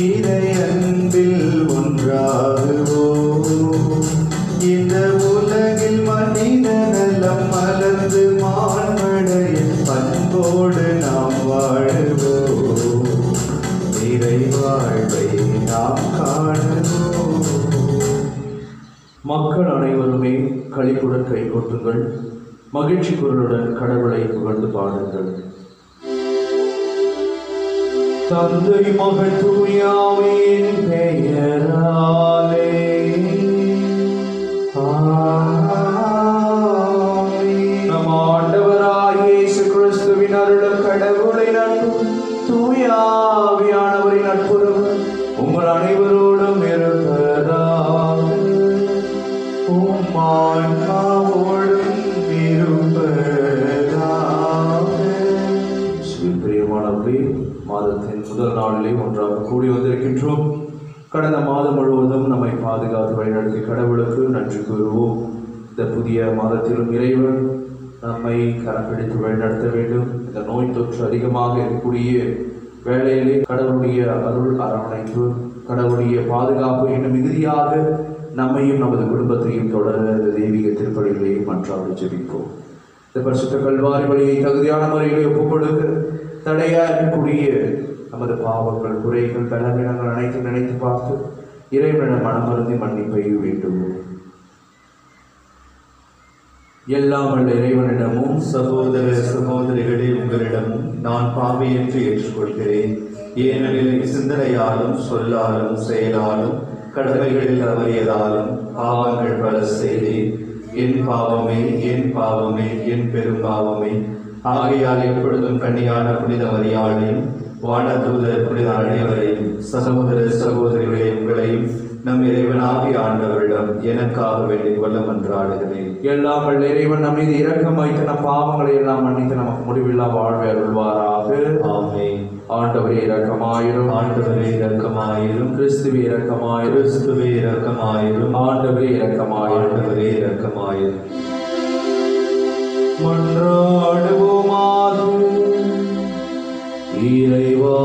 இறை அன்பில் ஒன்றாகுவோம். இந்த உலகில் மனித நலம் மலர்ந்து மாண்படைய பண்போடு நாம் வாழுவோம். இறை வாழ்வை நாம் காணுவோம். மக்கள் அனைவருமே களிப்புடன் கை கொட்டுங்கள். மகிழ்ச்சி குரலுடன் கடவுளை புகழ்ந்து பாடுங்கள். தந்தை மகன் தூயாவின் பெயராலே நம் ஆண்டவராகிய இயேசு கிறிஸ்துவின் அருளும் கடவுளின் அன்பும் தூயாவியானவரின் நட்புறவு உங்கள் அனைவரோடும் இருப்பதாக. உம்மான்மாவோடும் இருப்பதாக. பிரியமானவர்களே, மாதத்தின் முதல் நாளிலே ஒன்றாக கூடி வந்திருக்கின்றோம். கடந்த மாதம் முழுவதும் நம்மை பாதுகாத்து வழிநடத்தி கடவுளுக்கு நன்றி கூறுவோம். இந்த புதிய மாதத்திலும் இறைவன் நம்மை கரம் பிடித்து வழிநடத்த வேண்டும். இந்த நோய் தொற்று அதிகமாக இருக்கக்கூடிய வேளையிலே கடவுளுடைய அருள் அரவணைப்பு, கடவுளுடைய பாதுகாப்பு இன்னும் மிகுதியாக நம்மையும் நமது குடும்பத்தையும் தொடர இந்த தெய்வீக திருப்பலிகளை மன்றாடி ஜெபிப்போம். இந்த பரிசுத்த கல்வாரி வழியை தகுதியான முறையிலே ஒப்புக்கொடுக்க தடையாக இருக்கக்கூடிய நமது பாவங்கள், குறைகள், பலவீனங்கள் அனைத்தும் நினைத்து பார்த்து இறைவனிடம் மனமருந்தி மன்னிப்பை வேண்டுவோம். எல்லாம் வல்ல இறைவனிடமும் சகோதர சகோதரிகளே, உங்களிடமும் நான் பாவியென்று ஏற்றுக்கொள்கிறேன். ஏனெனில் சிந்தனையாலும் சொல்லாலும் செயலாலும் கடமைகளில் தவறியதாலும் பாவங்கள் பல செய்தேன். என் பாவமே, என் பாவமே, என் பெரும் பாவமே. ஆகையால் எப்பொழுதும் கன்னியான புனித மரியாதையும் வானதூதர் புனித அனைவரையும் சகோதர சகோதரிகளே, உங்களையும் நம் இறைவனாகிய ஆண்டவரிடம் எனக்காக வேண்டிக் கொள்ள மன்றாடுகிறேன். எல்லாம் வல்ல இறைவன் நம் மீது இரக்கம் வைத்து நம் பாவங்களை எல்லாம் மன்னித்து நமக்கு முடிவில்லா வாழ்வை அருள்வாராக. ஆமென். ஆண்டவரே இரக்கமாயிரும். ஆண்டவரே இரக்கமாயிரும். கிறிஸ்துவே இரக்கமாயிரும். கிறிஸ்துவே இரக்கமாயிரும். ஆண்டவரே இரக்கமாயிரும். ஆண்டவரே இரக்கமாயிரும். மன்றாடுவோமாக. இறைவா,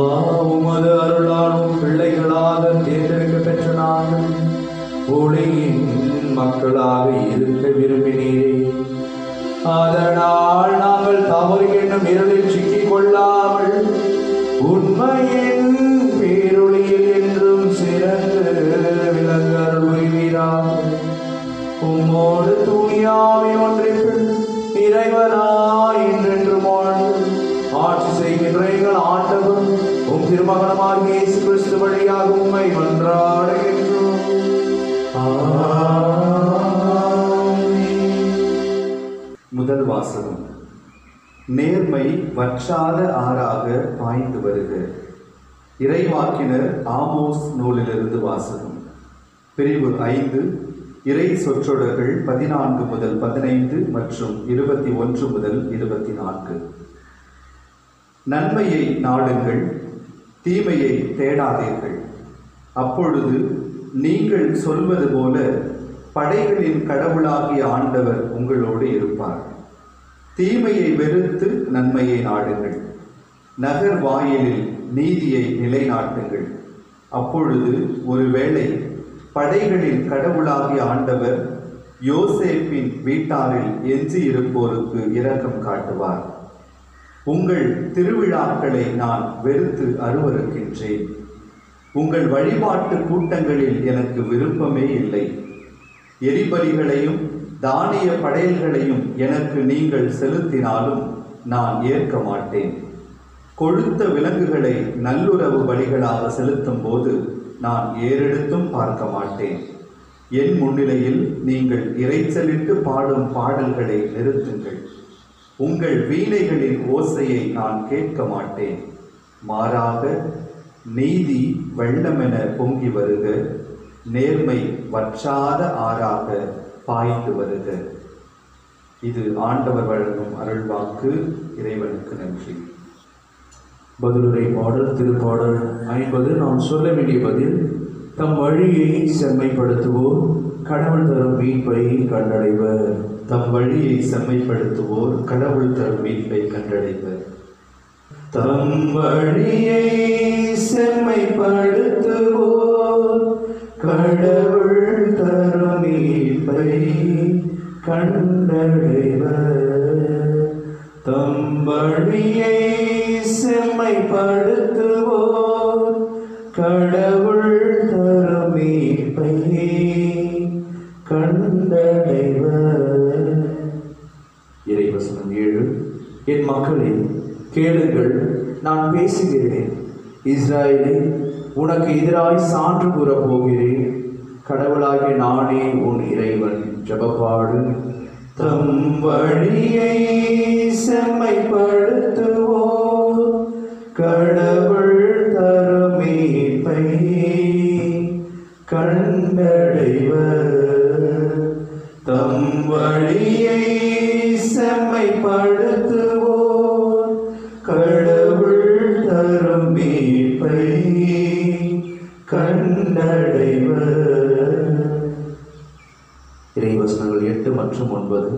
உமது அருளாலும் பிள்ளைகளாக தேர்ந்தெடுக்க பெற்ற நாங்கள் ஒளியின் மக்களாக இருக்க விரும்பினீரே. அதனால் நாங்கள் தவறு என்னும் இருளில் சிக்கிக் கொள்ளாமல் உண்மையின் பேரொளியில் என்றும் சிறந்து விளங்க அருள்வீராக. உம்மோடு தூயாவி ஒன்றிற்கு இறைவனாய் என்றென்றும் வாழ்ந்து ஆட்சி செய்கின்ற எங்கள் ஆண்டவர் உம் திருமகனமாகிய இயேசு கிறிஸ்து வழியாக உம்மை மன்றாடுகின்றோம். முதல் வாசகம். நேர்மை வற்றாத ஆறாக பாய்ந்து வருக. இறைவாக்கினர் ஆமோஸ் நூலிலிருந்து வாசகம். பிரிவு 5, இறை சொற்றொடர்கள் 14 முதல் 15 மற்றும் 21 முதல் 24. நன்மையை நாடுங்கள், தீமையை தேடாதீர்கள். அப்பொழுது நீங்கள் சொல்வது போல படைகளின் கடவுளாகிய ஆண்டவர் உங்களோடு இருப்பார். தீமையை வெறுத்து நன்மையை நாடுங்கள். நகர் வாயிலில் நீதியை நிலைநாட்டுங்கள். அப்பொழுது ஒருவேளை படைகளின் கடவுளாகிய ஆண்டவர் யோசேப்பின் வீட்டாரில் எஞ்சி இருப்போருக்கு இரக்கம் காட்டுவார். உங்கள் திருவிழாக்களை நான் வெறுத்து அருவருக்கின்றேன். உங்கள் வழிபாட்டு கூட்டங்களில் எனக்கு விருப்பமே இல்லை. எரிபலிகளையும் தானிய படையல்களையும் எனக்கு நீங்கள் செலுத்தினாலும் நான் ஏற்க மாட்டேன். கொழுத்த விலங்குகளை நல்லுறவு பலிகளாக செலுத்தும் போது நான் ஏறெடுத்தும் பார்க்க மாட்டேன். என் முன்னிலையில் நீங்கள் இரைச்சலிட்டு பாடும் பாடல்களை நிறுத்துங்கள். உங்கள் வீணைகளின் ஓசையை நான் கேட்க மாட்டேன். மாறாக நீதி வெள்ளமென பொங்கி வருக, நேர்மை வற்றாத ஆறாக பாய்ந்து வருக. இது ஆண்டவர் வழங்கும் அருள்வாக்கு. இறைவனுக்கு நன்றி. பதிலுரை பாடல். திருப்பாடல் 50. நாம் சொல்ல வேண்டிய பதில். தம் வழியை செம்மைப்படுத்துவோர் கடவுள் தரும் மீட்பை கண்டடைவர். தம் வழியை செம்மைப்படுத்துவோர் கடவுள் தரும் மீட்பை கண்டடைவர். தம் வழியை செம்மைப்படுத்துவோர் கடவுள் தரும் மீட்பை கண்டடைவர். இறைவசனம் 7. என் மக்களே கேளுங்கள், நான் பேசுகிறேன். இஸ்ராயேலே, உனக்கு எதிராய் சான்று கூறப் போகிறேன். கடவுளாகிய நானே உன் இறைவன். ஜெபப்பாடு. தம் வழியை செம்மைப்படுத்துவோர் கடவுள் தரும் மீட்பை கண்டடைவர். தம் வழியை செம்மைப்படுத்துவோர் கடவுள் தரும் மீட்பை கண்டடைவர். இறைவசனங்கள் 8 மற்றும் 9.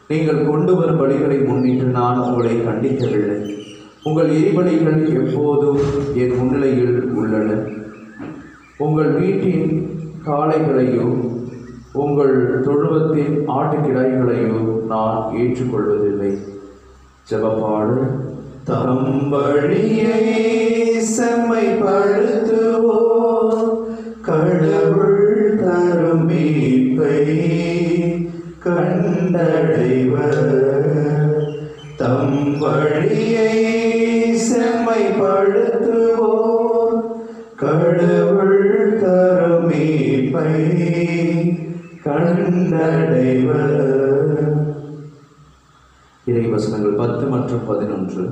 நீங்கள் கொண்டு வரும் பலிகளை முன்னிட்டு நான் உங்களை கண்டிக்கவில்லை. உங்கள் எரிபலிகள் எப்போதும் என் முன்னிலையில் உள்ளன. உங்கள் வீட்டின் காளைகளையோ உங்கள் தொழுவத்தின் ஆட்டுக்கிடாய்களையோ நான் ஏற்றுக்கொள்வதில்லை. ஜெபப்பாடு. தம் வழியை செம்மைப்படுத்துவோர் கடவுள் தரும் மீட்பை கண்டடைவர். தம் வழியை செம்மைப்படுத்துவோர் கடவுள் தரும் மீட்பை கண்டடைவர். இறைவசனங்கள் 10 மற்றும் 11.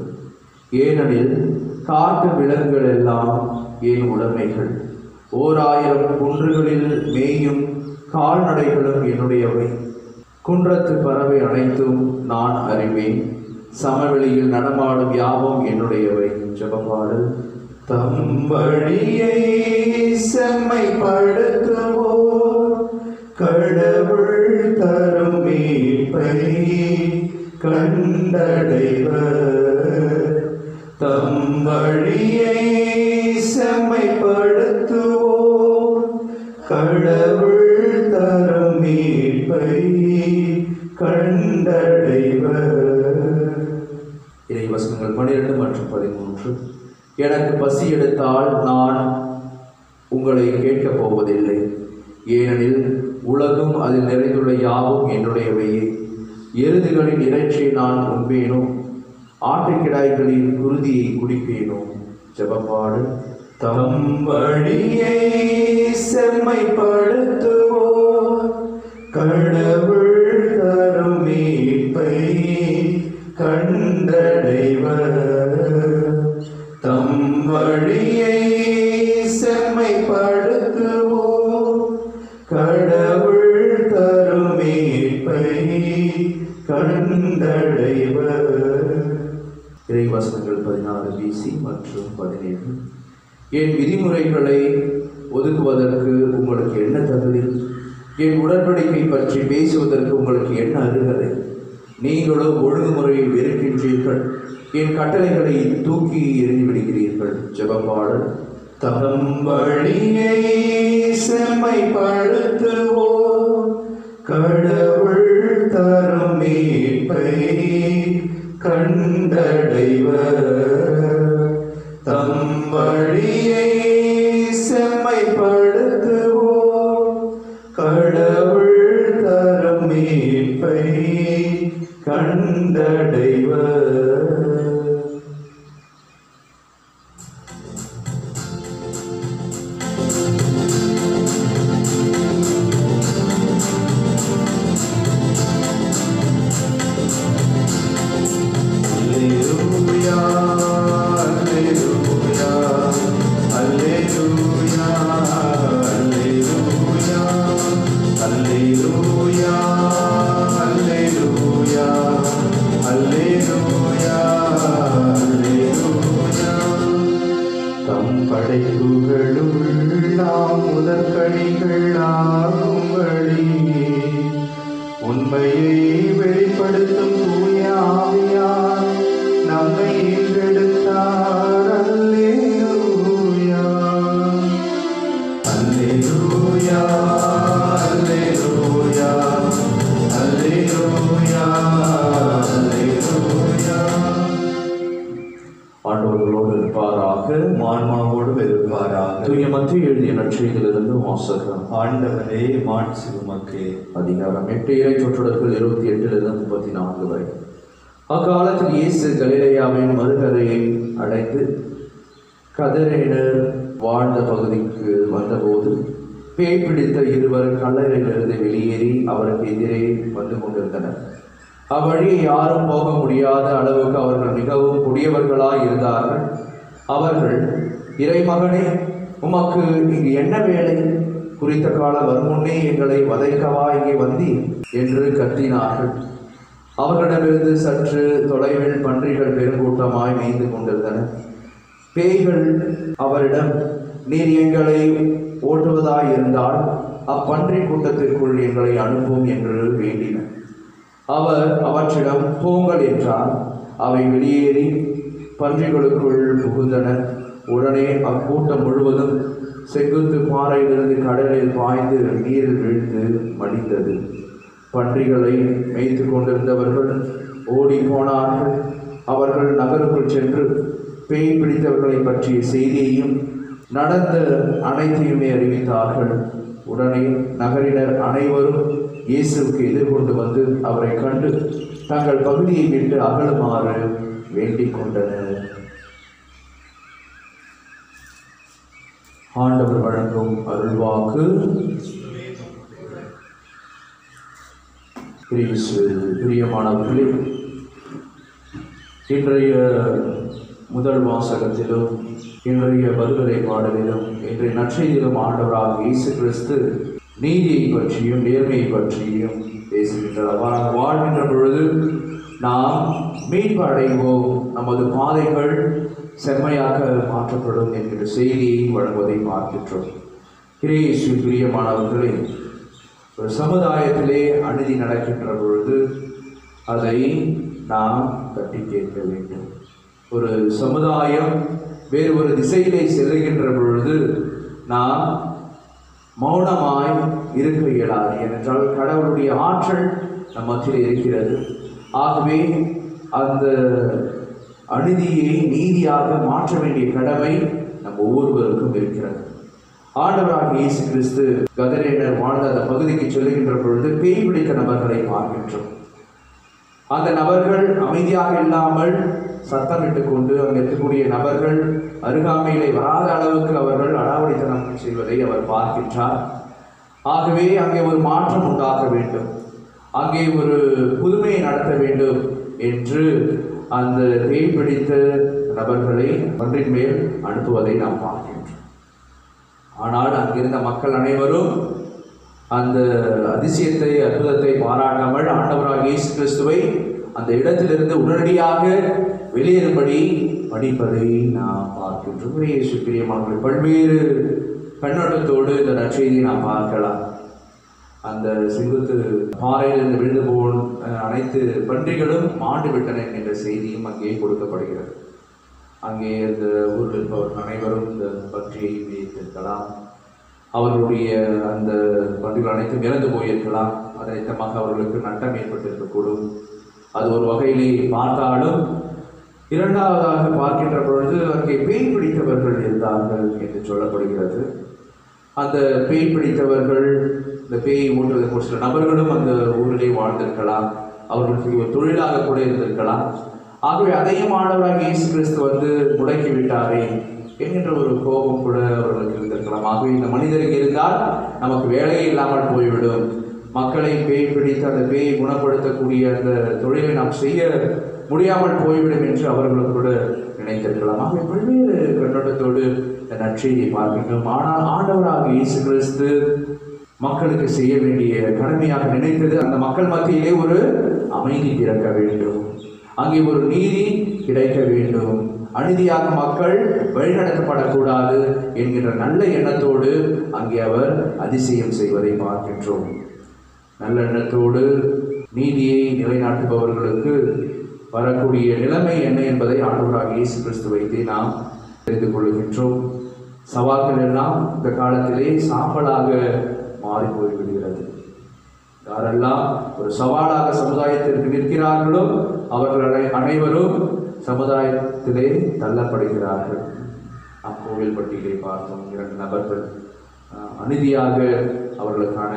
ஏனெனில் காட்டு விலங்குகள் எல்லாம் என் உடைமைகள். 1000 குன்றுகளில் மேயும் கால்நடைகளும் என்னுடையவை. குன்றத்து பறவை அனைத்தும் நான் அறிவேன். சமவெளியில் நடமாடும் யாவும் என்னுடையவை. ஜெபப்பாடு. தம் வழியை செம்மைப்படுத்துவோர் கடவுள் தரும் மீட்பை கண்டடைவர். தம் வழியை செம்மைப்படுத்துவோர் கடவுள் தரும் மீட்பை கண்டடைவர். இறைவசனங்கள் 12 மற்றும் 13. எனக்கு பசி எடுத்தால் நான் உங்களை கேட்கப் போவதில்லை. ஏனெனில் உலகும் அதில் நிறைந்துள்ள யாவும் என்னுடையவையே. எருதுகளின் இறைச்சியை நான் உண்பேனோ, ஆட்டுக்கிடாய்களின் குருதியை குடிப்பேனோ. ஜெபப்பாடு. தம் வழியை செம்மைப்படுத்துவோர் கடவுள் தரும் மீட்பை கண்டடைவர். தம் வழியை செம்மைப்படுத்துவோர் கடவுள் தரும் மீட்பை கண்டடைவர். இறைவசனங்கள் 16 BC மற்றும் 17. என் விதிமுறைகளை ஒதுக்குவதற்கு உங்களுக்கு என்ன தகுதி? என் உடன்படிக்கை பற்றி பேசுவதற்கு உங்களுக்கு என்ன அருகதை? நீங்களோ ஒழுங்குமுறையை வெறுக்கின்றீர்கள். என் கட்டளைகளை தூக்கி எறிந்துவிடுகிறீர்கள். ஜெபப்பாடு. தம் வழியை செம்மைப்படுத்துவோர் கடவுள் தரும் மீட்பை கண்டடைவர். தம் வழியை செம்மைப்படுத்துவோர் கடவுள் தரும் மீட்பை கண்டடைவர். படைப்புகளுள்ளாம் முதற்கணிகள் ஆகும்படி உண்மையை வெளிப்படுத்தும் தூய ஆவியார் நம்மை ஈன்றெடுத்தார். அல்லேலூயா அல்லேலூயா அல்லேலூயா அல்லேலூயா அல்லேலூயா. ஆண்டவர்களோடு இருப்பாராக, ஆன்மாவோடு இருப்பாராக. தூய மத்திய எழுதிய நற்செய்தியிலிருந்து வாசகம். ஆண்டவரே மாட்சி உமக்கே. அதிகாரம் 8 இறை சொற்றொடர்கள் 28 34 வரை. அக்காலத்தில் இயேசு கலிலேயாவின் மறுகரையை அடைந்து கதரேனர் வாழ்ந்த பகுதிக்கு வந்தபோது பேய் பிடித்த இருவர் கல்லறையிலிருந்து வெளியேறி அவருக்கு எதிரே வந்து கொண்டிருந்தனர். அவ்வழியை யாரும் போக முடியாத அளவுக்கு அவர்கள் மிகவும் கொடியவர்களாய் இருந்தார்கள். அவர்கள், இறைமகனே, உமக்கு இங்கு என்ன வேலை? குறித்த காலம் வரும் முன்னே எங்களை வதைக்கவா இங்கே வந்தீர் என்று கத்தினார்கள். அவர்களிடமிருந்து சற்று தொலைவில் பன்றிகள் பெருங்கூட்டமாய் மேய்ந்து கொண்டிருந்தன. பேய்கள் அவரிடம், நீர் எங்களை ஓட்டுவதாய் இருந்தால் அப்பன்றி கூட்டத்திற்குள் எங்களை அனுப்பும் என்று வேண்டின. அவர் அவற்றிடம், போங்கள் என்றார். அவை வெளியேறி பன்றிகளுக்குள் புகுந்தன. உடனே அக்கூட்டம் முழுவதும் செங்குத்து பாறையிலிருந்து கடலில் பாய்ந்து நீரில் வீழ்ந்து மடிந்தது. பன்றிகளை மேய்த்து கொண்டிருந்தவர்கள் ஓடி போனார்கள். அவர்கள் நகருக்குள் சென்று பேய் பிடித்தவர்களை பற்றிய செய்தியையும் நடந்த அனைத்தையுமே அறிவித்தார்கள். உடனே நகரினர் அனைவரும் இயேசுவுக்கு எதிர்கொண்டு வந்து அவரை கண்டு தங்கள் பகுதியை விட்டு அகலுமாறு வேண்டிக் கொண்டனர். ஆண்டவர் வழங்கும் அருள்வாக்கு. பிரியமானவர்களே, இன்றைய முதல் வாசகத்திலும் இன்றைய பதிலுரை பாடலிலும் இன்றைய நற்செய்தியிலும் ஆண்டவராக இயேசு கிறிஸ்து நீதியை பற்றியும் நேர்மையை பற்றியும் பேசுகின்றார். அவ்வாறு வாழ்கின்ற பொழுது நாம் மீட்பு அடைவோம், நமது பாதைகள் செம்மையாக மாற்றப்படும் என்கிற செய்தியை வழங்குவதை பார்க்கின்றோம். இயேசு பிரியமானவர்களே, ஒரு சமுதாயத்திலே அநீதி நடக்கின்ற பொழுது அதை நாம் தட்டி கேட்க வேண்டும். ஒரு சமுதாயம் வேறு ஒரு திசையிலே செல்லுகின்ற பொழுது நாம் மௌனமாய் இருக்க இயலாது. ஏனென்றால் கடவுளுடைய ஆற்றல் நம் மத்தியில் இருக்கிறது. ஆகவே அந்த அநீதியை நீதியாக மாற்ற வேண்டிய கடமை நம் ஒவ்வொருவருக்கும் இருக்கிறது. ஆண்டவராக இயேசு கிறிஸ்து கதரேனர் வாழ்ந்த அந்த பகுதிக்கு செல்லுகின்ற பொழுது பேய் பிடித்த நபர்களை பார்க்கின்றோம். அந்த நபர்கள் அமைதியாக இல்லாமல் சத்தமிட்டுக் கொண்டு அங்கே இருக்கக்கூடிய நபர்கள் அருகாமையிலே வராத அளவுக்கு அவர்கள் அடாவடித்தனம் செய்வதை அவர் பார்க்கின்றார். ஆகவே அங்கே ஒரு மாற்றம் உண்டாக வேண்டும், அங்கே ஒரு புதுமையை நடத்த வேண்டும் என்று அந்த பேய் பிடித்த நபர்களை ஒன்றின் மேல் அனுப்புவதை நாம் பார்க்கின்றோம். ஆனால் அங்கிருந்த மக்கள் அனைவரும் அந்த அதிசயத்தை அற்புதத்தை பாராட்டாமல் ஆண்டவராக இயேசு கிறிஸ்துவை அந்த இடத்திலிருந்து உடனடியாக வெளியேறும்படி படிப்பதை நாம் பார்க்கின்றோம். இயேசு பிரியமானவர்களே, பல்வேறு கண்ணோட்டத்தோடு இந்த நற்செய்தியை நாம் பார்க்கலாம். அந்த செங்குத்து பாறையிலிருந்து விழுந்து போல் அனைத்து பன்றிகளும் மாண்டு விட்டன என்ற செய்தியும் அங்கே கொடுக்கப்படுகிறது. அங்கே அந்த ஊரில் இருப்பவர்கள் அனைவரும் இந்த பன்றியை மேய்த்திருக்கலாம். அவர்களுடைய அந்த பன்றிகள் அனைத்தும் இறந்து போயிருக்கலாம். அது நிமித்தமாக அவர்களுக்கு நட்டம் ஏற்பட்டிருக்கக்கூடும். அது ஒரு வகையிலே பார்த்தாலும், இரண்டாவதாக பார்க்கின்ற பொழுது அங்கே பேய் பிடித்தவர்கள் இருந்தார்கள் என்று சொல்லப்படுகிறது. அந்த பேய் பிடித்தவர்கள், இந்த பேயை ஓட்டுவதற்கு ஒரு சில நபர்களும் அந்த ஊரிலே வாழ்ந்திருக்கலாம். அவர்களுக்கு ஒரு தொழிலாக கூட இருந்திருக்கலாம். ஆகவே அதையும் ஆண்டவராக இயேசு கிறிஸ்து வந்து முடக்கி விட்டாரே என்கின்ற ஒரு கோபம் கூட அவர்களுக்கு இருந்திருக்கலாம். ஆகவே இந்த மனிதருக்கு இருந்தால் நமக்கு வேலையே இல்லாமல் போய்விடும், மக்களை பேய் பிடித்து அந்த பேயை குணப்படுத்தக்கூடிய அந்த தொழிலை நாம் செய்ய முடியாமல் போய்விடும் என்று அவர்களும் கூட நினைத்திருக்கலாம். ஆகவே பல்வேறு கண்ணோட்டத்தோடு இந்த நற்செய்தியை பார்க்கின்றோம். ஆனால் ஆண்டவராக இயேசு கிறிஸ்து மக்களுக்கு செய்ய வேண்டிய கடமையாக நினைத்தது அந்த மக்கள் மத்தியிலே ஒரு அமைதி பிறக்க வேண்டும், அங்கே ஒரு நீதி கிடைக்க வேண்டும், அநீதியாக மக்கள் வழிநடத்தப்படக்கூடாது என்கின்ற நல்ல எண்ணத்தோடு அங்கே அவர் அதிசயம் செய்வதை பார்க்கின்றோம். நல்ல எண்ணத்தோடு நீதியை நிலைநாட்டுபவர்களுக்கு வரக்கூடிய நிலைமை என்ன என்பதை ஆண்டவராக இயேசு கிறிஸ்து வைத்தே நாம் தெரிந்து கொள்கின்றோம். சவால்கள் எல்லாம் இந்த காலத்திலே சாம்பலாக மாறி போய்விடுகிறது. யாரெல்லாம் ஒரு சவாலாக சமுதாயத்திற்கு நிற்கிறார்களோ அவர்கள் அனைவரும் சமுதாயத்திலே தள்ளப்படுகிறார்கள். கோவில்பட்டியிலே பார்த்தோம் 2 நபர்கள் அநீதியாக அவர்களுக்கான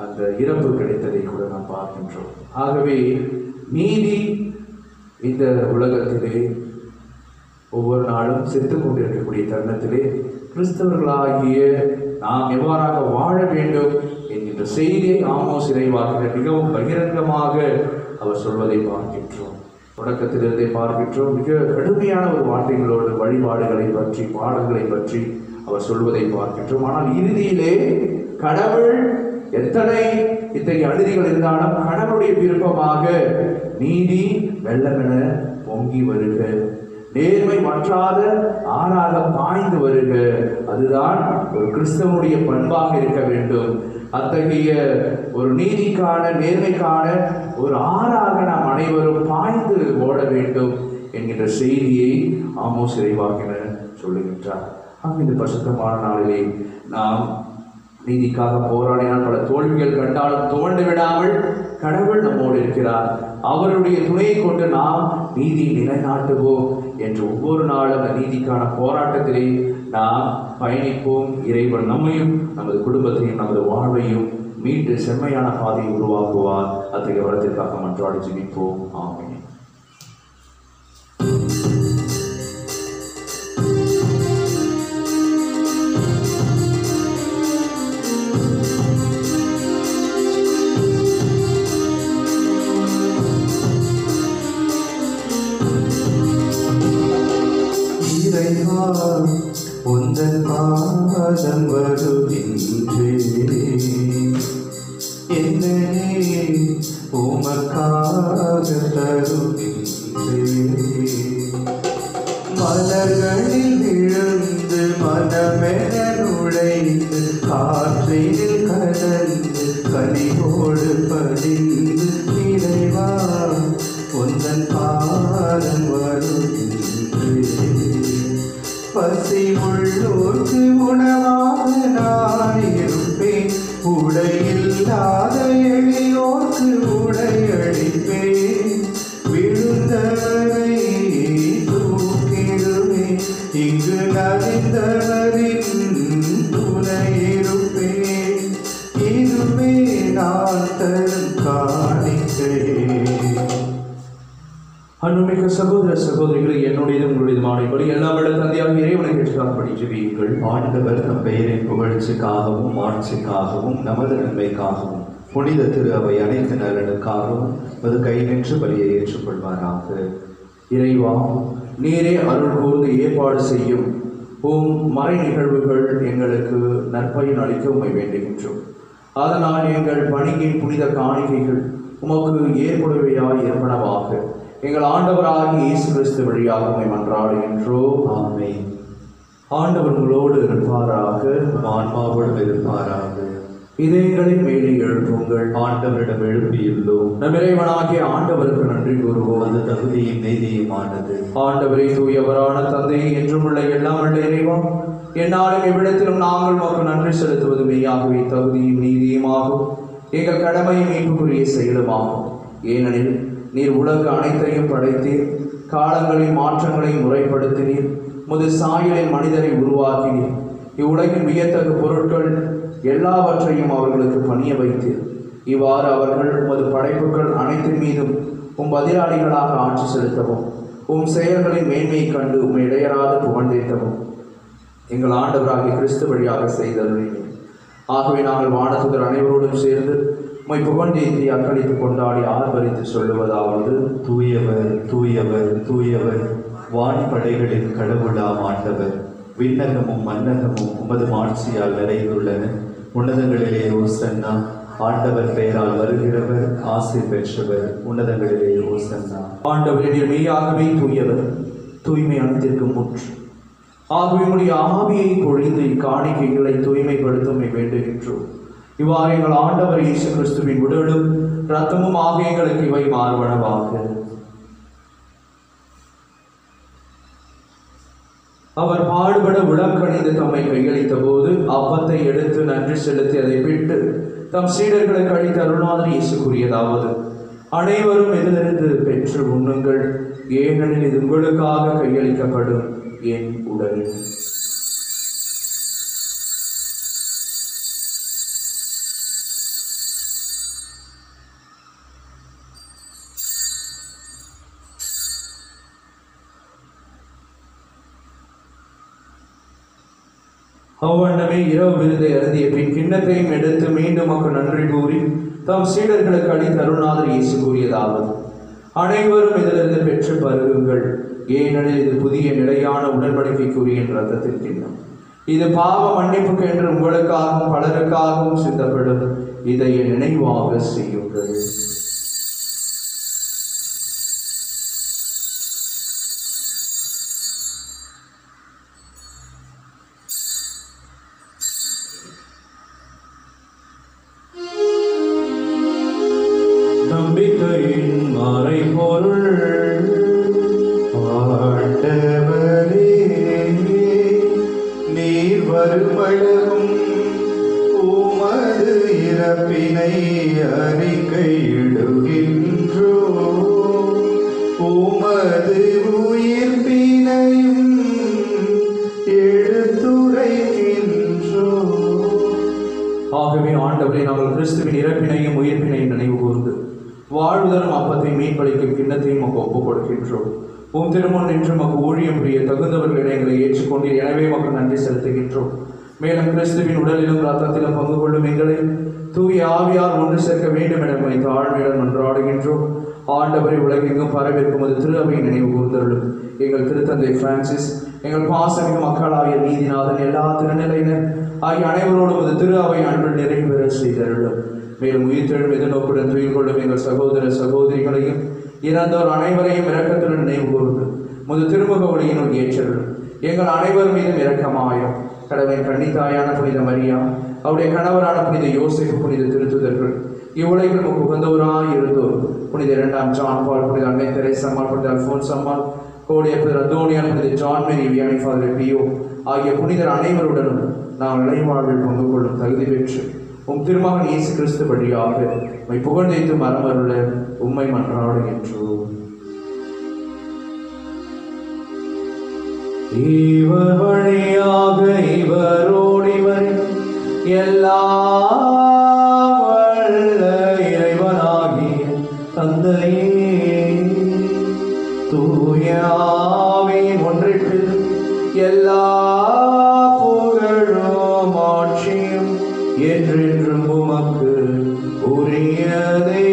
அந்த இறப்பு கிடைத்ததை கூட நாம் பார்க்கின்றோம். ஆகவே நீதி இந்த உலகத்திலே ஒவ்வொரு நாளும் செத்து கொண்டிருக்கக்கூடிய தருணத்திலே கிறிஸ்தவர்களாகிய நாம் எவ்வாறாக வாழ வேண்டும் என்கின்ற செய்தியை ஆமோஸ் இறைவாக்கினர் மிகவும் பகிரங்கமாக அவர் சொல்வதை பார்க்கின்றோம். தொடக்கத்திலிருந்தே பார்க்கின்றோம். மிக கடுமையான ஒரு வார்த்தைகளோடு வழிபாடுகளை பற்றி பாடங்களை பற்றி அவர் சொல்வதை பார்க்கின்றோம். ஆனால் இறுதியிலே கடவுள் எத்தனை இத்தகைய அநீதிகள் இருந்தாலும் கடவுளுடைய விருப்பமாக நீதி வெள்ளமென பொங்கி வருக, நேர்மை மற்றாத ஆறாக பாய்ந்து வருக, அதுதான் ஒரு கிறிஸ்தவனுடைய பண்பாக இருக்க வேண்டும். அத்தகைய ஒரு நீதிக்கான நேர்மைக்கான ஒரு ஆறாக நாம் அனைவரும் பாய்ந்து ஓட வேண்டும் என்கின்ற செய்தியை ஆமோஸ் இறைவாக்கினர் சொல்லுகின்றார். இந்த பரிசுத்தமான நாளிலே நாம் நீதிக்காக போராடினால் பல தோல்விகள் கண்டாலும் துவண்டு விடாமல் கடவுள் நம்மோடு இருக்கிறார். அவருடைய துணையை கொண்டு நாம் நீதியை நிலைநாட்டுவோம் என்று ஒவ்வொரு நாளும் அந்த நீதிக்கான போராட்டத்திலே நாம் பயணிப்போம். இறைவன் நம்மையும் நமது குடும்பத்தையும் நமது வாழ்வையும் மீட்டு செம்மையான பாதையை உருவாக்குவார். அத்தகைய வரத்திற்காக மன்றாடி ஜெபிப்போம். ஆமென். உந்தன் பாதம் வருகின்றே, என்னை உமக்காக தருகின்றே. மலர்களில் விழுந்து மனமென நுழைந்து காற்றில் கலந்து கனிவோடு படிந்து இறைவா உந்தன் பாதம் வருகின்றே. பசி உள்ளோர்க்கு உணவாக நான் இருப்பேன், உடையில்லாத எளியோர்க்கு உடையளிப்பேன். விழுந்தவரை தூக்கிடுவேன், இங்கு நலிந்தவரின் துணையிருப்பேன். இதுவே நான் தரும் காணிக்கையே. அன்புமிக்க சகோதர சகோதரிகளை, என்னுடையது உங்களுடையதுமான இப்படி எல்லா விட தந்தையாக இறைவனை கேட்டுக்காப்படி ஜெபியுங்கள். ஆண்டவர் நம் பெயரின் புகழ்ச்சிக்காகவும் ஆட்சிக்காகவும் நமது நன்மைக்காகவும் புனித திரு அவை அனைத்து நலனுக்காகவும் அது கை நின்று பலியை ஏற்றுக்கொள்வாராக. இறைவா, நீரே அருள் கூர்ந்து ஏற்பாடு செய்யும் மறை நிகழ்வுகள் எங்களுக்கு நற்பயன் அளிக்க உம்மை வேண்டுகின்றோம். அதனால் எங்கள் பணியின் புனித காணிக்கைகள் உமக்கு ஏற்புடையவையாய் இருப்பனவாக எங்கள் ஆண்டவராகிய இயேசு கிறிஸ்து வழியாக உம்மை மன்றாடுகின்றோம். ஆமென். ஆண்டவர் உங்களோடு இருப்பாராக, ஆன்மாவோடு இருப்பாராக. இதயங்களின் மேலே எழுப்புங்கள். ஆண்டவரிடம் எழுப்பியுள்ளோம். நம் இறைவனாகிய ஆண்டவருக்கு நன்றி கூறுவோம். அது தகுதியும் நீதியுமானது. ஆண்டவரே, தூயவரான தந்தையை என்றும் உள்ள எல்லாம் உள்ள இறைவா, என்னாலும் எவ்விடத்திலும் நாங்கள் உமக்கு நன்றி செலுத்துவது மெய்யாகவே தகுதியும் நீதியுமாகும், எங்கள் கடமையும் மீட்புக்குரிய செயலுமாகும். ஏனெனில் நீர் உலக அனைத்தையும் படைத்தீர், காலங்களின் மாற்றங்களை முறைப்படுத்தினீர், முது சாயலில் மனிதரை உருவாக்கினீர். இவ்வுலகின் வியத்தகு பொருட்கள் எல்லாவற்றையும் அவர்களுக்கு பணிய வைத்தீர். இவ்வாறு அவர்கள் உமது படைப்புகள் அனைத்தின் மீதும் பதிலாளிகளாக ஆட்சி செலுத்தவும், செயல்களின் மேன்மையை கண்டு உம்மை இடையராது புகழ்ந்தேற்றவும் எங்கள் ஆண்டவராகிய கிறிஸ்து வழியாக செய்தருளினீர். ஆகவே நாங்கள் வானதூதர் அனைவரோடும் சேர்ந்து உம்மை புகழ்ந்தேற்றி அக்களித்து கொண்டாடி ஆர்ப்பரித்து சொல்லுவதாவது: தூயவர் தூயவர் தூயவர், வான்படைகளின் கடவுளாம் ஆண்டவர். விண்ணகமும் மன்னகமும் உமது மாட்சியால் நிறைந்துள்ளன. உன்னதங்களிலே ஓசன்னா. ஆண்டவர் பெயரால் வருகிறவர் ஆசை பெற்றவர். உன்னதங்களிலே ஓசன்னா. ஆண்டவரே, நீர் மெய்யாகவே தூயவர், தூய்மை அனைத்திற்கும் முற்று. ஆகவே உம்முடைய ஆவியை பொழிந்து இக்காணிக்கைகளை தூய்மைப்படுத்த வேண்டுகின்றோம். இவ்வாறு எங்கள் ஆண்டவர் இயேசு கிறிஸ்துவின் உடலும் இரத்தமும் ஆகிய எங்களுக்கு இவை மாறுவனவாக. அவர் பாடுபட உளக்கணிந்து தம்மை கையளித்த போது அப்பத்தை எடுத்து நன்றி செலுத்தி அதை பிட்டு தம் சீடர்களுக்கு அளித்த அருள்நாதர் இயேசு கூறியதாவது: அனைவரும் இதிலிருந்து பெற்று உண்ணுங்கள், ஏனெனில் இது உங்களுக்காக கையளிக்கப்படும் என் உடல். அவ்வண்ணமே இரவு விருந்தை அருந்திய பின் கிண்ணத்தையும் எடுத்து மீண்டும் மக்கள் நன்றி கூறி தம் சீடர்களுக்கு அளித்த அருள்நாதர் இயேசு கூறியதாவது: அனைவரும் இதிலிருந்து பெற்று பருகுங்கள், ஏனெனில் இது புதிய நிலையான உடன்படிக்கைக்குரிய என் ரத்தத்தின் கிண்ணம். இது பாவ மன்னிப்புக்கு என்று உங்களுக்காகவும் பலருக்காகவும் சிந்தப்படும். இதை என் நினைவாக செய்யுங்கள். நம்பிக்கையின் மறைபொருள் ஆண்டவரே, நீர் வருமளவும் உமது இறப்பினை அறிக்கையிடுகின்றோ, உமது உயிர்ப்பினையும் எடுத்துரைக்கின்றோ. ஆகவே ஆண்டவரே, நாங்கள் கிறிஸ்துவின் இறப்பினையும் உயிர்ப்பினையும் நினைவு கூர்ந்து வாழ்வுதலும் அப்பத்தை மீன்பளிக்கும் கிண்ணத்தையும் நமக்கு ஒப்புக் கொடுக்கின்றோம். உம் திருமுன் நின்று நமக்கு ஊழியம் புரிய தகுந்தவர்களை எங்களை ஏற்றுக்கொண்டீர். எனவே மக்கள் நன்றி செலுத்துகின்றோம். மேலும் கிறிஸ்துவின் உடலிலும் ரத்தத்திலும் பங்கு கொள்ளும் எங்களை தூய ஆவியார் ஒன்று சேர்க்க வேண்டும் என நம்மை தாழ்மையுடன் மன்றாடுகின்றோம். ஆண்டவரை உலகெங்கும் பரவிருக்கும் அது திரு அவை நினைவு கூர்ந்தருளும். எங்கள் திருத்தந்தை பிரான்சிஸ், எங்கள் பாசமிகு மக்களாகிய நீதிநாதன், எல்லா திருநிலையினர் ஆகிய அனைவரோடும் அது திரு அவை அன்பில் நிறைவேற செய்தருளும். மேலும் உயிர்த்தெழும் எதிர்நோக்குடன் துயில் கொள்ளும் எங்கள் சகோதர சகோதரிகளையும் இறந்தோர் அனைவரையும் இரக்கத்துடன் நினைவு கூர்ந்து முது திருமுக ஒளியினுள் ஏற்றருளும். எங்கள் அனைவர் மீதும் இரக்கமாயும். கடவுளின் கன்னித்தாயான புனித மரியா, அவருடைய கணவரான புனித யோசேப்பு, புனித திருத்துதர்கள், இவ்வுலகில் நமக்கு உகந்தவராய் இருந்தோர் புனித 2ஆம் ஜான் பால், புனித அன்னை தெரேசம்மாள், புனித அல்போன்ஸ் அம்மாள், கோடிய புனித அந்தோனியார், புனித ஜான் மேரி வியானி, ஃபாதர் பியோ ஆகிய புனிதர் அனைவருடனும் நாம் இளைவாழ்வில் பங்கு கொள்ளும் தகுதி பெற்று உம் திருமகன் இயேசு கிறிஸ்து வழியாக உம்மை புகழ்ந்து மரமருள உம்மை மன்றாடுகின்றோம். இவர் வழியாக இவரோடு இவர் எல்லாம் வல்ல இறைவனாகிய தந்தையே, தூய ஆவியின் ஒன்றிற்பில் எல்லா புகழும் ஆட்சியும் என்றென்றும் உமக்கு உரியதே.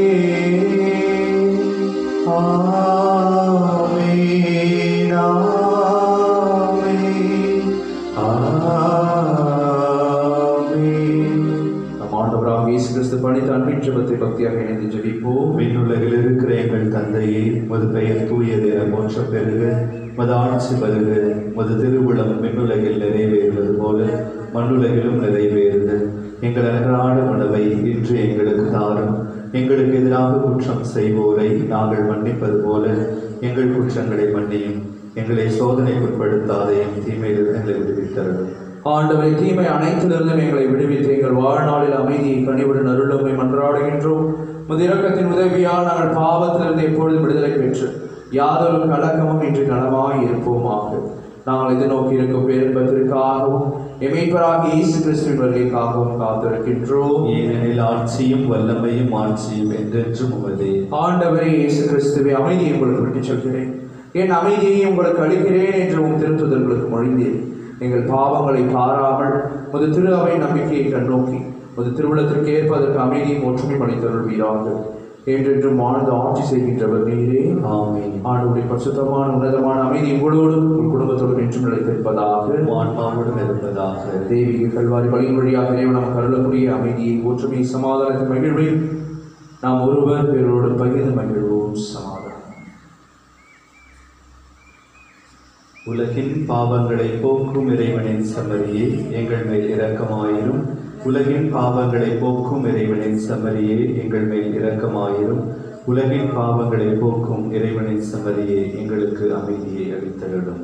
ஆமென், ஆமென், ஆமென். நம் ஆண்டவராகிய இயேசு கிறிஸ்து பணித்த அன்பின் ஜெபத்தை பக்தியாக இணைந்து ஜெபிப்போம். விண்ணுலகில் இருக்கிற எங்கள் தந்தையே, உமது பெயர் தூயது என போற்றப் பெறுக. உமது ஆட்சி வருக. உமது திருவுளம் விண்ணுலகில் நிறைவேறுவது போல மண்ணுலகிலும் நிறைவேறுக. எங்கள் அன்றாட உணவை இன்று எங்களுக்கு தாரும். எங்களுக்கு எதிராக குற்றம் செய்வோரை நாங்கள் மன்னிப்பது போல எங்கள் குற்றங்களை மன்னியும். எங்களை சோதனைக்குட்படுத்தாதையும் தீமையிலிருந்து எங்களை விடுவித்தருளும். ஆண்டவரை, தீமை அனைத்திலிருந்தும் எங்களை விடுவித்து எங்கள் வாழ்நாளில் அமைதியை கனிவுடன் அருளுமை மன்றாடுகின்றோம். உமது இரக்கத்தின் உதவியால் நாங்கள் பாவத்திலிருந்து எப்பொழுதும் விடுதலை பெற்று யாதொரு கலக்கமும் இன்று நலமாய் இருப்போமாக. நாங்கள் எதிர்நோக்கி இருக்கும் பேரின்பத்திற்காகவும் எமைப்பராகிய இயேசு கிறிஸ்துவின் வருகைக்காகவும் காத்திருக்கின்றோம். ஏனெனில் ஆட்சியும் வல்லமையும் ஆட்சியும் என்றென்றும் உமதே. ஆண்டவரே இயேசு கிறிஸ்துவை, அமைதியை உங்களுக்கு விட்டுச் சொல்கிறேன், என் அமைதியை உங்களுக்கு அளிக்கிறேன் என்று உம் திருத்துதர்களுக்கு மொழிந்தேன். எங்கள் பாவங்களை பாராமல் முது திரு அவை நம்பிக்கையை கண்ணோக்கி முது திருவிழத்திற்கு ஏற்பதற்கு அமைதியும் ஒற்றுமை பணித்தருள்வீராக. என்றென்றும் வாழ்ந்து ஆட்சி செய்கின்றவர் நீரே. ஆமென். ஆண்டவருடைய பரிசுத்தமான உன்னதமான அமைதி உங்களோடும் உங்கள் குடும்பத்தோடும் என்றும் நிலைத்திருப்பதாக, ஆன்மாவோடும் இருப்பதாக. தெய்வீக கல்வாரி பலியின் வழியாக இறைவன் நமக்கு அருளக்கூடிய அமைதியை, ஒற்றுமை, சமாதானத்தை மகிழ்வை நாம் ஒருவர் பேரோடு பகிர்ந்து மகிழ்வோம். சமாதானம். உலகின் பாவங்களை போக்கும் இறைவனின் செம்மறியே, எங்கள் மேல் இரக்கமாயிரும். உலகின் பாவங்களை போக்கும் இறைவனின் செம்மறியே, எங்கள் மேல் இரக்கமாயிரும். உலகின் பாவங்களை போக்கும் இறைவனின் செம்மறியே, எங்களுக்கு அமைதியை அளித்தருளும்.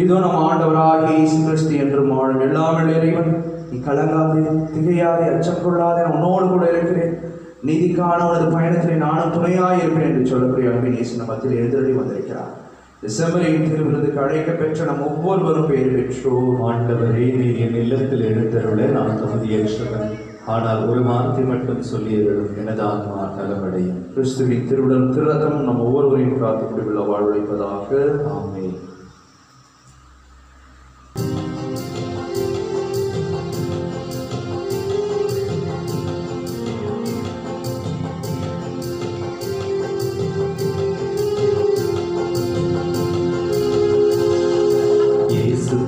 இதோ நம் ஆண்டவராகிய இயேசு கிறிஸ்து என்றும் வாழும் எல்லாமல் இறைவன், நீ கலங்காதே, திகையாதே, அச்சம் கொள்ளாதே, உன்னோடு கூட இருக்கிறேன், நீதிக்கான உனது பயணத்தில் நானும் துணையாய் இருப்பேன் என்று சொல்லக்கூடிய அன்பின் இயேசு மத்தியில் எழுந்தருளி வந்திருக்கிறார். டிசம்பரின் திருவிருந்துக்கு அழைக்க பெற்ற நம் ஒவ்வொருவரும் பேர் பெற்றோம். ஆண்டவரே, நீர் என் இல்லத்தில் எழுந்தருள நான் தகுதியற்றவன். ஆனால் ஒரு வார்த்தை மட்டும் சொல்லியவர்களும் எனது ஆத்மா நலமடையும். கிறிஸ்துவின் திருவுடல் திருரத்தம் நம் ஒவ்வொருவரையும் காத்து முடிவுள்ள வாழ்வழைப்பதாக. ஆமென்.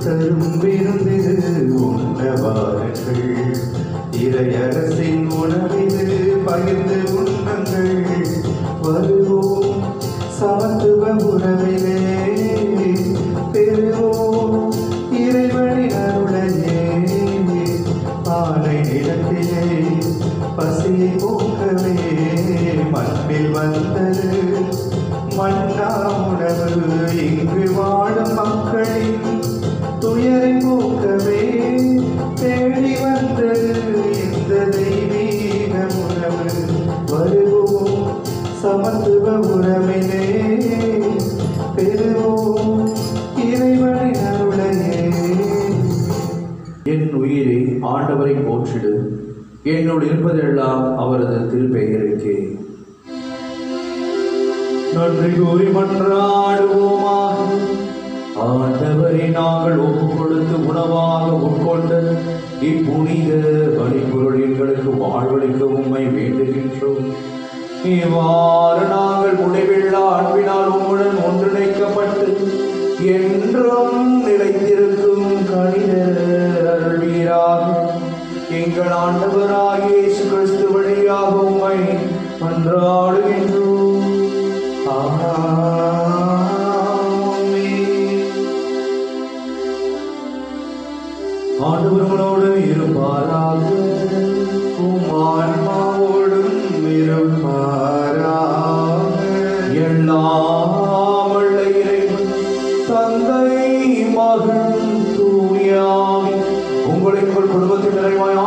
தரும் விருந்திது உண்ணவார்கள், இறையரசின் உணவிது பகிர்ந்து உண்ணுங்கள். வருவோம் சமத்துவ உறவிலே, பெறுவோம் இறைவனின் அருளையே. பாலை நிலத்திலே பசியை போக்கவே மண்ணில் வந்தது மன்னா உணவு. இங்கு வாழும் மக்களின் துயரை போக்கவே தேடி வந்தது இந்த தெய்வீக உறவு. வருவோம் சமத்துவ உறவிலே, பெறுவோம் இறைவனின் அருளையே. என் உயிரை ஆண்டவரை போற்றிடு, என்னுள் இருப்பதெல்லாம் அவரது திருப்பெயருக்கே. நன்றி கூறி மன்றாடுவோமாக. ஆண்டவரை நாங்கள் ஒப்புக் கொடுத்து உணவாக உட்கொண்டு இப்புனித பலிபொருள் எங்களுக்கு வாழ்வளிக்க உம்மை வேண்டுகின்றோம். இவ்வாறு நாங்கள் முடிவில்லா அன்பினால் உம்முடன் ஒன்றிணைக்கப்பட்டு என்றும் நிலைத்திருக்கும் கனிதர் அருள்வீராக. எங்கள் ஆண்டவராகிய இயேசு கிறிஸ்து வழியாக உம்மை மன்றாடுகின்றோம். ஆண்டவர் உங்களோடு இருப்பாராக, ஆன்மாவோடும் இருப்பாராக. எல்லாம் வல்ல இறைவன் தந்தை மகன் தூய ஆவி உங்களை உங்கள் குடும்பத்தில் நிறைவாய்